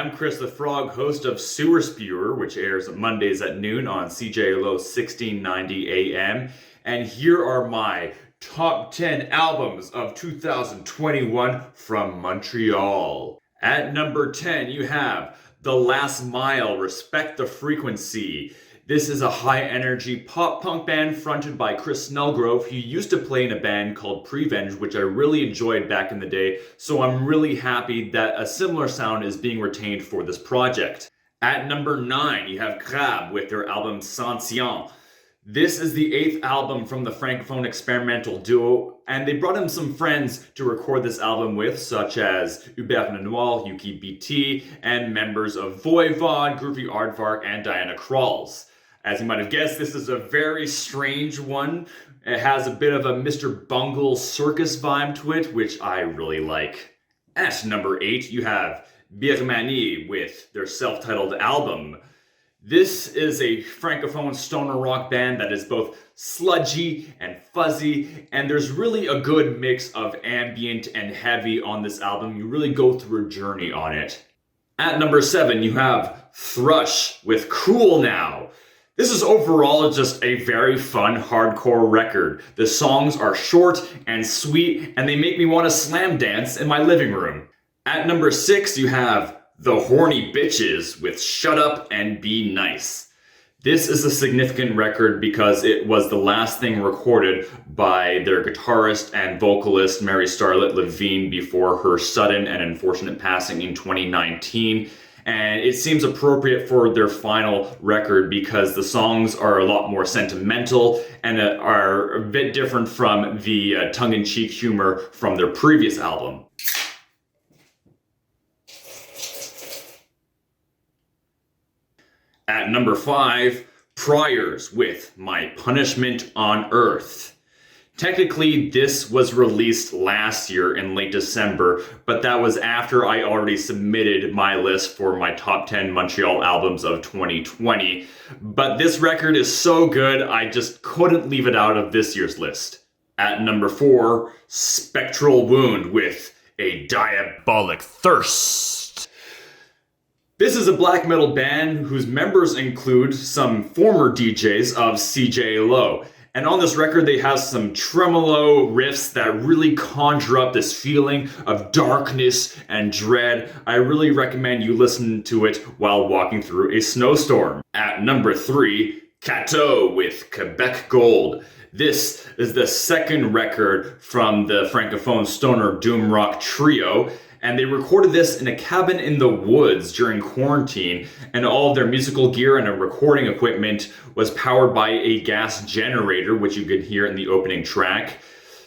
I'm Chris the Frog, host of Sewer Spewer, which airs Mondays at noon on CJLO 1690 AM. And here are my top 10 albums of 2021 from Montreal. At number 10, you have The Last Mile, Respect the Frequency. This is a high-energy pop-punk band fronted by Chris Snellgrove. He used to play in a band called Prevenge, which I really enjoyed back in the day, so I'm really happy that a similar sound is being retained for this project. At number 9, you have Crab with their album Sentient. This is the 8th album from the Francophone experimental duo, and they brought in some friends to record this album with, such as Hubert Lenoir, Yuki BT, and members of Voivod, Groovy Aardvark, and Diana Kralls. As you might have guessed, this is a very strange one. It has a bit of a Mr. Bungle circus vibe to it, which I really like. At number 8, you have Biermanni with their self-titled album. This is a francophone stoner rock band that is both sludgy and fuzzy, and there's really a good mix of ambient and heavy on this album. You really go through a journey on it. At number 7, you have Thrush with Cool Now. This is overall just a very fun hardcore record. The songs are short and sweet, and they make me want to slam dance in my living room. At number 6, you have The Horny Bitches with Shut Up and Be Nice. This is a significant record because it was the last thing recorded by their guitarist and vocalist Mary Starlet Levine before her sudden and unfortunate passing in 2019. And it seems appropriate for their final record because the songs are a lot more sentimental and are a bit different from the tongue-in-cheek humor from their previous album. At number 5, Priors with My Punishment on Earth. Technically, this was released last year in late December, but that was after I already submitted my list for my top 10 Montreal albums of 2020. But this record is so good, I just couldn't leave it out of this year's list. At number 4, Spectral Wound with A Diabolic Thirst. This is a black metal band whose members include some former DJs of CJLO. And on this record, they have some tremolo riffs that really conjure up this feeling of darkness and dread. I really recommend you listen to it while walking through a snowstorm. At number 3, Cato with Quebec Gold. This is the second record from the Francophone stoner doom rock trio. And they recorded this in a cabin in the woods during quarantine, and all of their musical gear and recording equipment was powered by a gas generator, which you can hear in the opening track.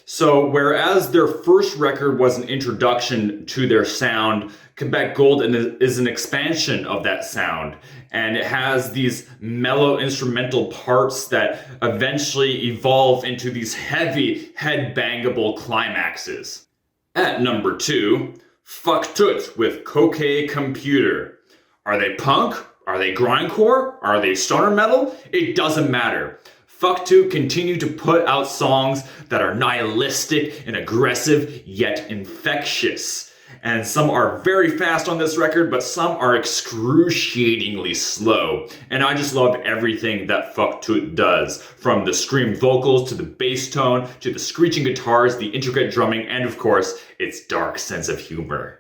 So whereas their first record was an introduction to their sound, Quebec Gold is an expansion of that sound, and it has these mellow instrumental parts that eventually evolve into these heavy, head-bangable climaxes. At number 2, Fuck Tout with Coquet Computer. Are they punk? Are they grindcore? Are they stoner metal? It doesn't matter. Fuck Tout continue to put out songs that are nihilistic and aggressive, yet infectious. And some are very fast on this record, but some are excruciatingly slow. And I just love everything that Fuck Tout does. From the scream vocals, to the bass tone, to the screeching guitars, the intricate drumming, and of course, its dark sense of humor.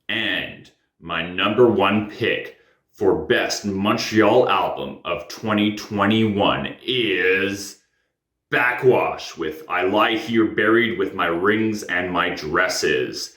And my number 1 pick for Best Montreal Album of 2021 is Backwash with I Lie Here Buried with My Rings and My Dresses.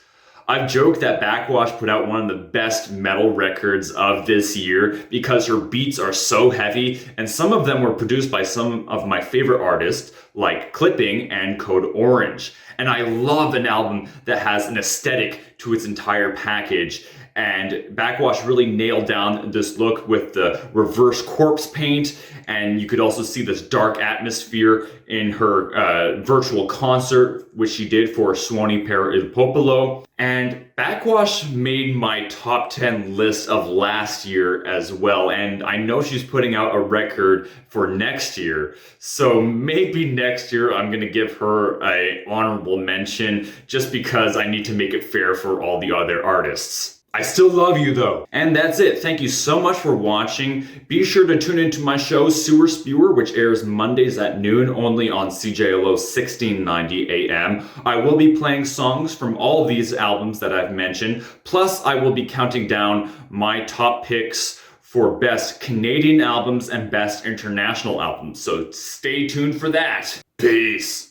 I've joked that Backwash put out one of the best metal records of this year because her beats are so heavy, and some of them were produced by some of my favorite artists like Clipping and Code Orange. And I love an album that has an aesthetic to its entire package. And Backwash really nailed down this look with the reverse corpse paint, and you could also see this dark atmosphere in her virtual concert, which she did for Suoni per il Popolo. And Backwash made my top 10 list of last year as well, and I know she's putting out a record for next year, so maybe next year I'm gonna give her an honorable mention just because I need to make it fair for all the other artists. I still love you though. And that's it. Thank you so much for watching. Be sure to tune into my show, Sewer Spewer, which airs Mondays at noon only on CJLO 1690 AM. I will be playing songs from all these albums that I've mentioned. Plus, I will be counting down my top picks for best Canadian albums and best international albums. So stay tuned for that. Peace.